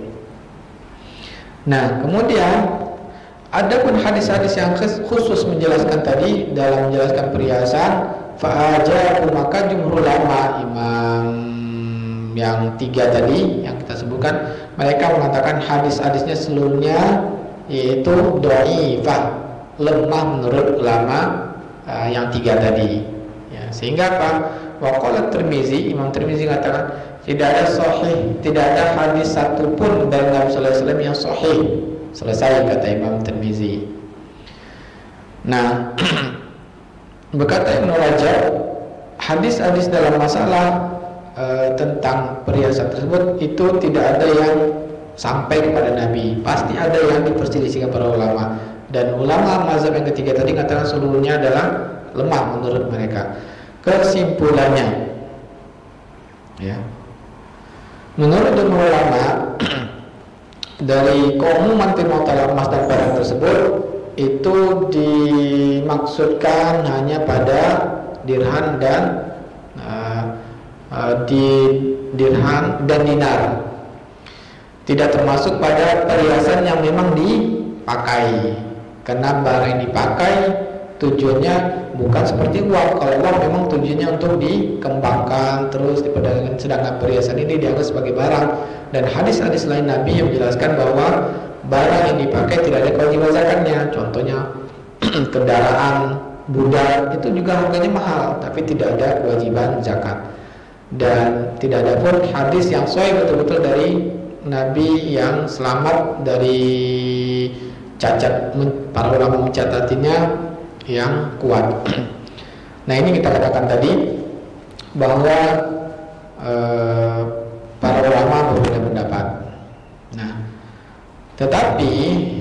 Nah, kemudian adapun hadis-hadis yang khusus menjelaskan tadi dalam menjelaskan perhiasan, fa'ajabu, maka jumhur ulama, imam yang 3 tadi yang kita sebutkan, mereka mengatakan hadis-hadisnya seluruhnya yaitu dhaifah, lemah menurut ulama yang 3 tadi. Ya, sehingga apa? Waqala Tirmizi, Imam Tirmizi mengatakan tidak ada sahih, tidak ada hadis satupun dari Nabi sallallahu alaihi wasallam yang sahih. Selesai kata Imam Tirmizi. Nah, berkata Ibnu Rajab, hadis-hadis dalam masalah tentang perhiasan tersebut itu tidak ada yang sampai kepada Nabi. Pasti ada yang diperselisihkan para ulama. Dan ulama mazhab yang ketiga tadi katakan seluruhnya adalah lemah menurut mereka. Kesimpulannya, ya, menurut jumhur ulama, dari keumuman timautal emas dan perak tersebut itu dimaksudkan hanya pada dirham dan dirham dan dinar, tidak termasuk pada perhiasan yang memang dipakai, karena barang yang dipakai tujuannya bukan seperti uang. Kalau uang memang tujuannya untuk dikembangkan terus diperdagangkan, sedangkan perhiasan ini dianggap sebagai barang. Dan hadis-hadis lain Nabi yang menjelaskan bahwa barang yang dipakai tidak ada kewajiban zakatnya. Contohnya kendaraan, budak itu juga harganya mahal, tapi tidak ada kewajiban zakat. Dan tidak ada pun hadis yang sahih betul-betul dari Nabi yang selamat dari cacat, para ulama mencatatinya yang kuat. Nah, ini kita katakan tadi bahwa para ulama berbeda pendapat. Nah, tetapi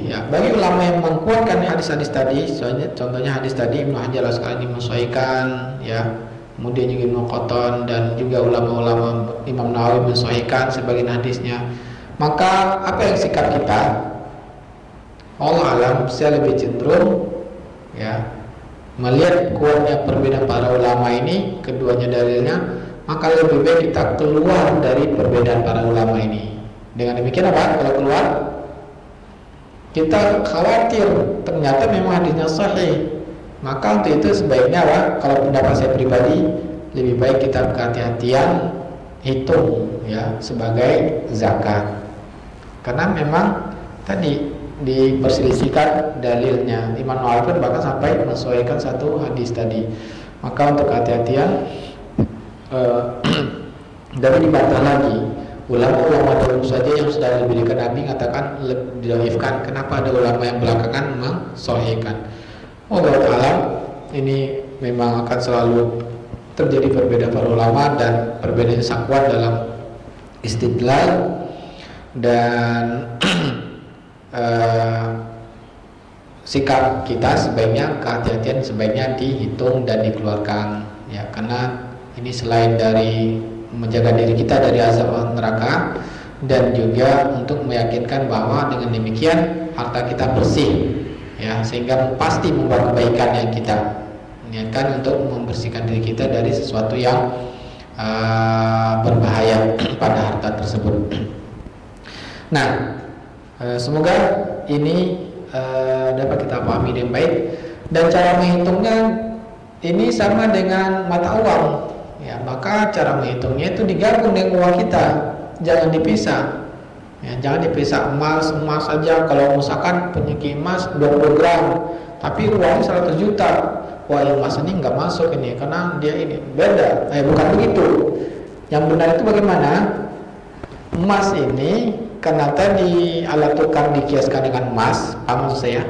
ya, bagi ulama yang menguatkan hadis-hadis tadi, contohnya hadis tadi Ibnu Hajar Al-Asqalani mensahihkan, ya, kemudian juga Ibnu Qattan dan juga ulama-ulama Imam Nawawi mensahihkan sebagian hadisnya. Maka apa yang sikap kita? Allah alam, saya lebih cenderung, ya, melihat kuatnya perbedaan para ulama ini, keduanya dalilnya, maka lebih baik kita keluar dari perbedaan para ulama ini. Dengan demikian apa? Kalau keluar, kita khawatir ternyata memang hadisnya sahih, maka untuk itu sebaiknya apa? Kalau pendapat saya pribadi, lebih baik kita kehati-hatian hitung, ya, sebagai zakat, karena memang tadi diperselisihkan dalilnya. Imam Nawawi pun bahkan sampai menyesuaikan satu hadis tadi. Maka untuk kehati-hatian dapat dibantah lagi. Ulama-ulama dahulu saja yang sudah lebih dekat Nabi mengatakan didhaifkan. Kenapa ada ulama yang belakangan mensahihkan? Allah Ta'ala, ini memang akan selalu terjadi perbedaan para ulama, dan perbedaan sangat kuat dalam istidlal. Dan sikap kita sebaiknya, kehati-hatian sebaiknya dihitung dan dikeluarkan ya, karena ini selain dari menjaga diri kita dari azab neraka dan juga untuk meyakinkan bahwa dengan demikian harta kita bersih ya, sehingga pasti membawa kebaikan yang kita niatkan untuk membersihkan diri kita dari sesuatu yang berbahaya pada harta tersebut. Nah, semoga ini dapat kita pahami dengan baik, dan cara menghitungnya ini sama dengan mata uang ya, maka cara menghitungnya itu digabung dengan uang kita, jangan dipisah ya, jangan dipisah. Emas saja, kalau misalkan punya emas 20 gram tapi uangnya 100 juta, wah emas ini nggak masuk ini karena dia ini beda. Bukan begitu. Yang benar itu bagaimana? Emas ini karena tadi alat tukar dikiaskan dengan emas, paham maksud saya?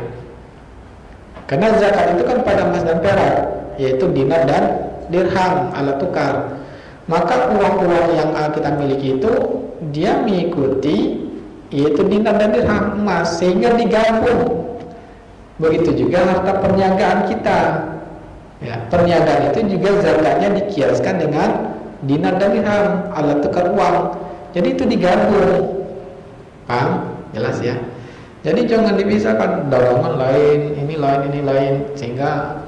Karena zakat itu kan pada emas dan perak, yaitu dinar dan dirham, alat tukar. Maka uang-uang yang kita miliki itu dia mengikuti yaitu dinar dan dirham, emas, sehingga digabung. Begitu juga harta perniagaan kita. Ya, perniagaan itu juga zakatnya dikiaskan dengan dinar dan dirham, alat tukar uang. Jadi itu digabung. Paham? Jelas ya? Jadi jangan dipisahkan, dagangan lain, ini lain, sehingga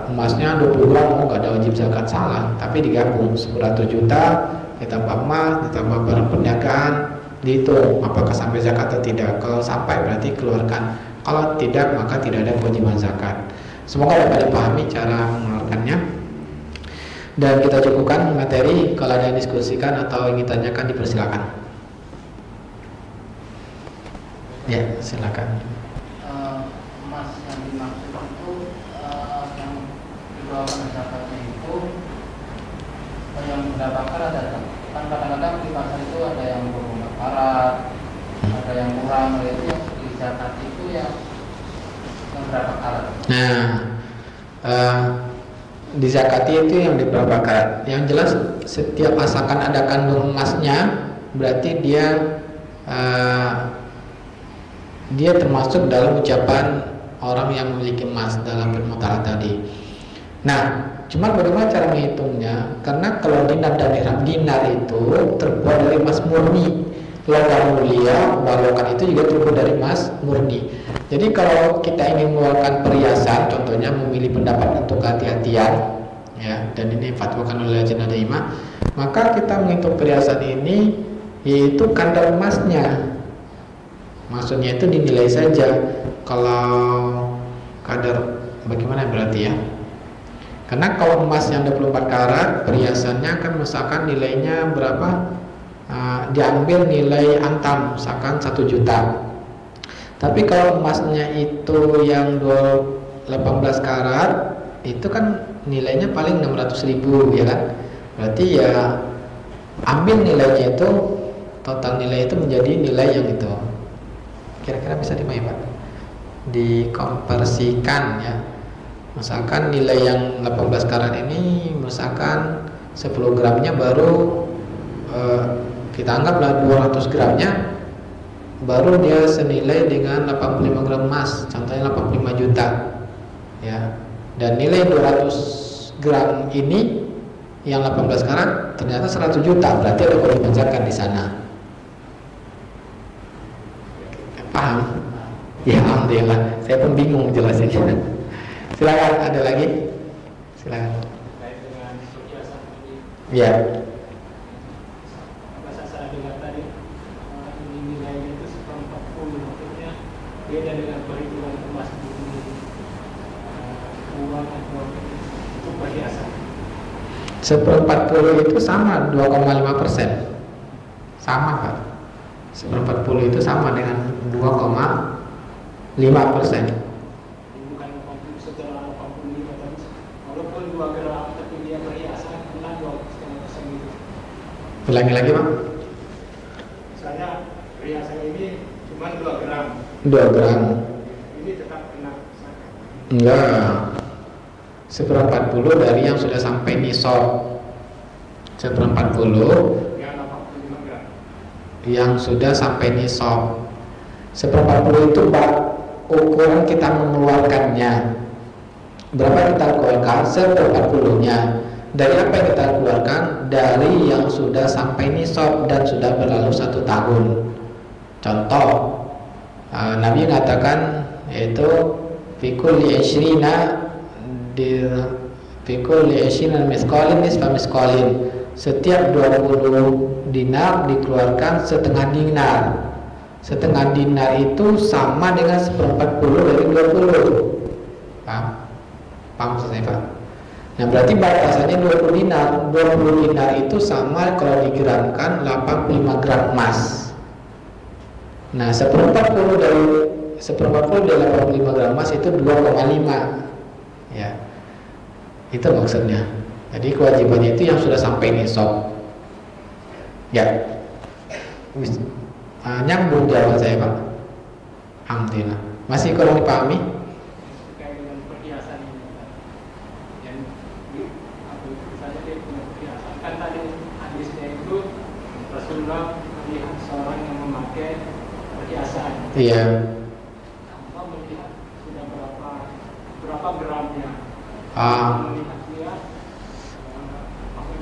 emasnya 20 gram, nggak ada wajib zakat, salah. Tapi digabung 100 juta, ditambah emas, ditambah barang perniagaan, dihitung apakah sampai zakat atau tidak. Kalau sampai berarti keluarkan, kalau tidak maka tidak ada kewajiban zakat. Semoga dapat dipahami cara mengeluarkannya. Dan kita cukupkan materi. Kalau ada yang diskusikan atau ingin tanyakan, dipersilakan. Ya, silakan. Emas yang dimaksud itu yang dikeluarkan zakatnya itu yang mudah bakar ada kan, kadang-kadang di pasar itu ada yang berumur karat, ada yang kurang, itu yang di zakat itu yang berapa karat? Nah, di zakati itu yang di berapa karat? Yang jelas setiap asalkan ada kandung emasnya, berarti dia termasuk dalam ucapan orang yang memiliki emas dalam firman Allah tadi. Nah, cuma bagaimana cara menghitungnya? Karena kalau dinar dan dirham, dinar itu terbuat dari emas murni, logam mulia, walokan itu juga terbuat dari emas murni. Jadi kalau kita ingin mengeluarkan perhiasan, contohnya memilih pendapat untuk hati-hatian, ya, dan ini fatwakan oleh Lajnah Daimah, maka kita menghitung perhiasan ini yaitu kadar emasnya. Maksudnya itu dinilai saja. Kalau kadar bagaimana berarti ya? Karena kalau emas yang 24 karat perhiasannya kan misalkan nilainya berapa? Diambil nilai antam misalkan 1 juta. Tapi kalau emasnya itu yang 18 karat itu kan nilainya paling 600.000 ya kan? Berarti ya ambil nilainya itu, total nilai itu menjadi nilai yang itu. Kira-kira bisa dimana Pak? Dikonversikan ya. Misalkan nilai yang 18 karat ini misalkan 10 gramnya baru kita anggaplah 200 gramnya baru dia senilai dengan 85 gram emas, contohnya 85 juta ya. Dan nilai 200 gram ini yang 18 karat ternyata 100 juta, berarti ada kewajiban zakat di sana. Paham? Ya alhamdulillah, saya pun bingung jelasinnya. Silakan, ada lagi? Silakan. Terkait dengan perhiasan tadi. Ya. Masa saya dengar tadi ini nilainya itu 140, maksudnya beda dengan perhitungan emas di uang atau itu perhiasan. 1/40 itu sama 2,5%. Sama Pak. 1/40 itu sama dengan 2,5%. Bukan 80 setelah 85 tadi. Walaupun 2 gram tapi dia perhiasan kena 2,5% gitu. Ulangi lagi Pak. Misalnya perhiasan ini cuma 2 gram. 2 gram. Ini tetap kena zakat. Enggak. 1/40 dari yang sudah sampai nisab. 1/40 Yang 85 gram. yang sudah sampai nisab. 1/40 itu Pak ukuran kita mengeluarkannya. Berapa kita keluarkan? 1/40-nya. Dari apa yang kita keluarkan? Dari yang sudah sampai nisab dan sudah berlalu 1 tahun. Contoh, Nabi mengatakan yaitu fikul li ishrina misqalin nisfa misqalin. Setiap 20 dinar dikeluarkan setengah dinar. Setengah dinar itu sama dengan 1/40 dari 20. Paham? Paham maksud saya, Pak? Nah, berarti batasannya 20 dinar. 20 dinar itu sama kalau digramkan 85 gram emas. Nah, 1/40 dari 85 gram emas itu 2,5. Ya. Itu maksudnya. Jadi kewajibannya itu yang sudah sampai nisab. Ya. Nyambung jawaban saya, Pak. Alhamdulillah. Masih kurang dipahami? Kayak dengan perhiasan ini, yang misalnya dia punya perhiasan. Kan tadi hadisnya itu Rasulullah melihat seorang yang memakai perhiasan. Iya. Tanpa melihat sudah berapa gramnya. Melihat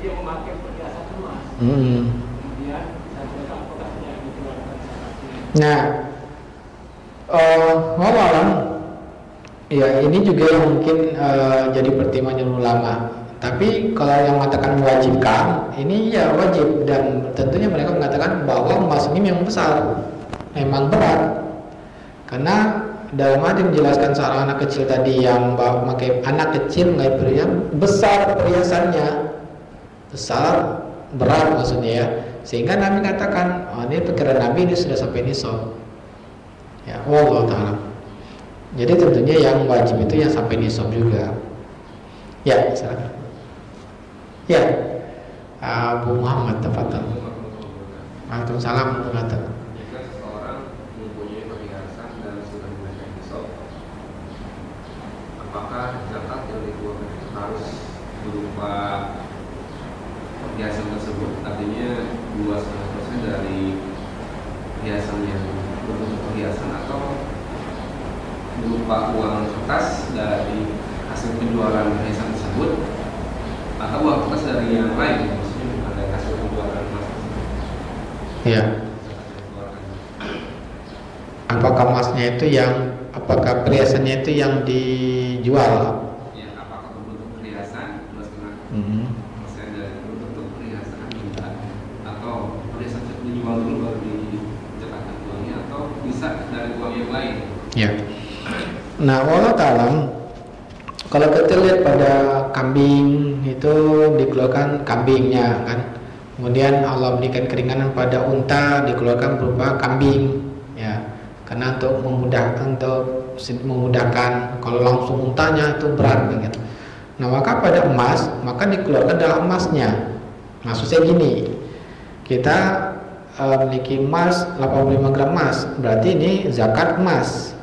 dia memakai perhiasan emas. Kemudian saya berkata apakah dia dikeluarkan zakatnya? Nah, wawalan, ya ini juga yang mungkin jadi pertimbangan ulama. Tapi kalau yang mengatakan mewajibkan, ini ya wajib, dan tentunya mereka mengatakan bahwa emas ini memang besar, memang berat. Karena dalam hadis menjelaskan seorang anak kecil tadi yang memakai anak kecil mengenai perhiasan besar, perhiasannya besar, berat maksudnya ya. Sehingga Nabi katakan, oh, ini pikiran Nabi ini sudah sampai nisab. Ya, wallahu ta'ala. Jadi tentunya yang wajib itu yang sampai nisab juga. Ya, silakan. Ya, Abu Muhammad tafadhal. Waalaikumsalam warahmatullahi. Jika seseorang mempunyai perhiasan dan sudah menaikkan nisab, apakah zakat yang dikeluarkan itu harus berupa perhiasan tersebut? Artinya 2,5% dari perhiasan yang berbentuk perhiasan, atau berupa uang kertas dari hasil penjualan perhiasan tersebut, atau uang kertas dari yang lain, maksudnya bukan dari hasil penjualan emas tersebut. Ya. Apakah emasnya itu apakah perhiasannya itu yang dijual? Ya, apakah berbentuk perhiasan 2,5% dari berbentuk perhiasan kita, atau perhiasan dijual dulu baru dicetakkan uangnya, atau bisa dari uang yang lain? Ya. Nah, wallahu ta'ala, kalau kita lihat pada kambing itu dikeluarkan kambingnya kan. Kemudian Allah berikan keringanan pada unta, dikeluarkan berupa kambing, ya. Karena untuk memudahkan kalau langsung untanya itu berat gitu. Nah, maka pada emas, maka dikeluarkan dalam emasnya. Maksudnya gini, kita memiliki emas 85 gram emas, berarti ini zakat emas.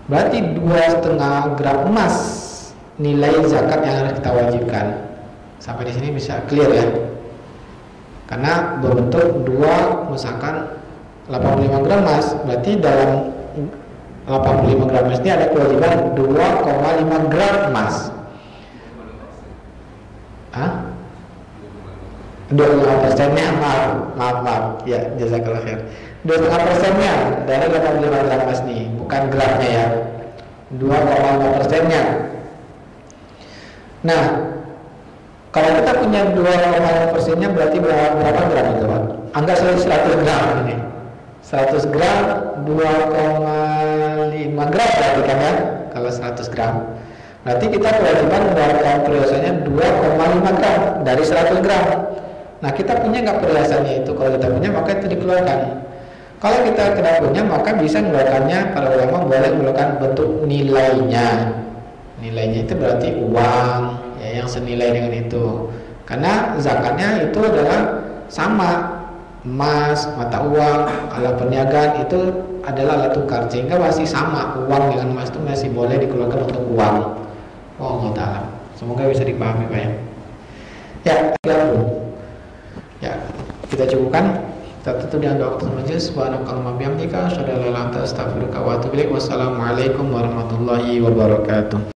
Berarti 2,5 gram emas nilai zakat yang harus kita wajibkan. Sampai di sini bisa clear ya? Karena berbentuk 2, misalkan 85 gram emas, berarti dalam 85 gram emas ini ada kewajiban 2,5 gram emas. Hah? 25%-nya, maaf, ya, jazakallah khair. 2,5%-nya dari 85 gram emas nih, bukan gramnya ya. 2,5%-nya. Nah, kalau kita punya 2,5%-nya berarti berapa gram itu, Pak? Anggap saja 100 gram ini. 100 gram 2,5 gram berarti kan ya, kalau 100 gram. Berarti kita kewajiban mengeluarkan perhiasannya 2,5 gram dari 100 gram. Nah, kita punya nggak perhiasannya itu? Kalau kita punya, maka itu dikeluarkan. Kalau kita tidak punya, maka bisa mengeluarkannya. Para ulama boleh mengeluarkan bentuk nilainya. Nilainya itu berarti uang ya, yang senilai dengan itu. Karena zakatnya itu adalah sama, emas, mata uang, alat perniagaan itu adalah alat tukar, sehingga masih sama, uang dengan emas itu masih boleh dikeluarkan untuk uang. Allah Ta'ala. Semoga bisa dipahami Pak ya. Ya, kita cukupkan. Kita tutup dengan doa keputusan majelis. Subhanakallahumma bihamdika asyhadu an la ilaha illa anta astaghfiruka wa atubu ilaik. Wassalamualaikum warahmatullahi wabarakatuh.